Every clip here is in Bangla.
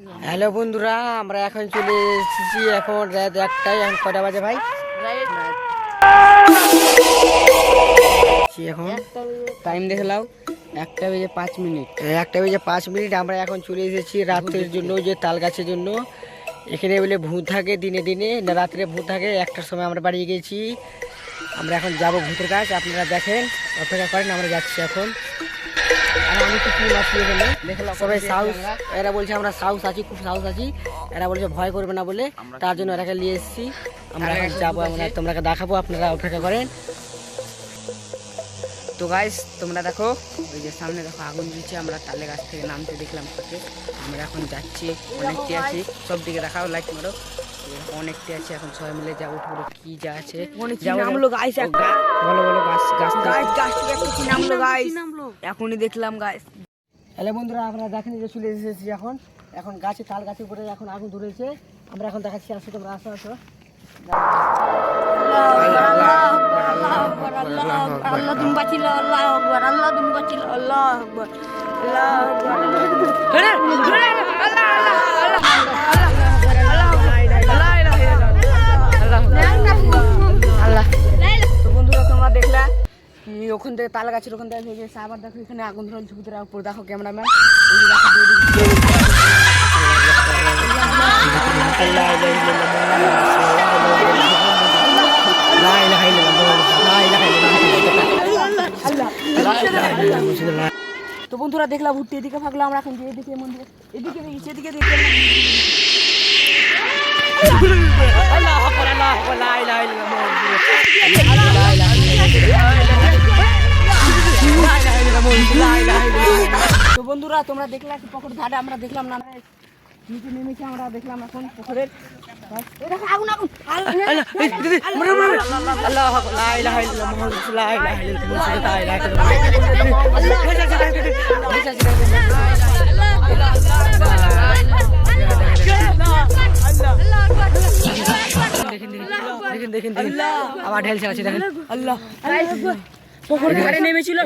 হ্যালো বন্ধুরা, আমরা এখন চলে এসেছি। এখন রাত 1টায়। এখন কটা বাজে ভাই? এখন টাইম দেখে নাও, 1:05। 1:05। আমরা এখন চলে এসেছি রাতের জন্য, যে তাল গাছের জন্য। এখানে বলে ভূত থাকে দিনে দিনে, না রাত্রে ভূত থাকে। 1টার সময় আমরা বাড়ি গেছি। আমরা এখন যাব ভূতের কাজ। আপনারা দেখেন, অপেক্ষা করেন, আমরা যাচ্ছি এখন। আর আমি কিছু আছি এখানে, দেখলাম সবাই সাহস। এরা বলছে আমরা সাহস আছি, খুব সাহস আছি। এরা বলছে ভয় করবে না বলে, তার জন্য এরাকে নিয়ে এসেছি। আমরা এখন যাবো, আমরা তোমরা দেখাবো, আপনারা অপেক্ষা করেন। তো গাইস তোমরা দেখো, ওই যে সামনে দেখো আগুন দিচ্ছে। আমরা তালে গাছ থেকে নামতে দেখলাম সাথে। আমরা এখন যাচ্ছি, অনেকটি আছি। সব দিকে দেখাও, লাইক মারো। অনেকটি আছে, এখন সবাই মিলে যাবো। পুরো কি যা আছে নামলো গাইস, বলো বলো। গাছ গাছ নামলো গাইস, এখনই দেখলাম গাইস। হ্যালো বন্ধুরা, আপনারা দেখেন যে চলে এসেছি এখন। এখন গাছে, তাল গাছের উপরে এখন আগুন ধরেছে। আমরা এখন দেখাচ্ছি, আসো তোমরা, আসো আসো। আল্লাহ তুমি বাঁচিল, আল্লাহ আকবার, আল্লাহ তুমি বাঁচিল, আল্লাহ আকবার, আল্লাহ আল্লাহ। তো বন্ধুরা, তোমরা দেখলা কি ওখান থেকে তাল গাছের ওখান থেকে ভেঙে এসে আবার দেখো এখানে আগুন ধরে ঝুঁকিতে উপর। দেখো ক্যামেরাম্যান, তো বন্ধুরা দেখলাম ভুট্টি এদিকে ভাগলো। আমরা এখন যে এদিকে মন্দিরে, এদিকে দেখি, এদিকে দেখি। তো বন্ধুরা তোমরা দেখলা কি পুকুর ধারে আমরা দেখলাম না, নিচে নেমেছে। আমরা দেখলাম এখন পুকুরের আগুন আগুন। দেখেন আবার ঢেলছে আছে, দেখেন আল্লাহ। পুকুরের ধারে নেমেছিল।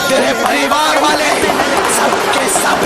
तेरे परिवार वाले सबके सब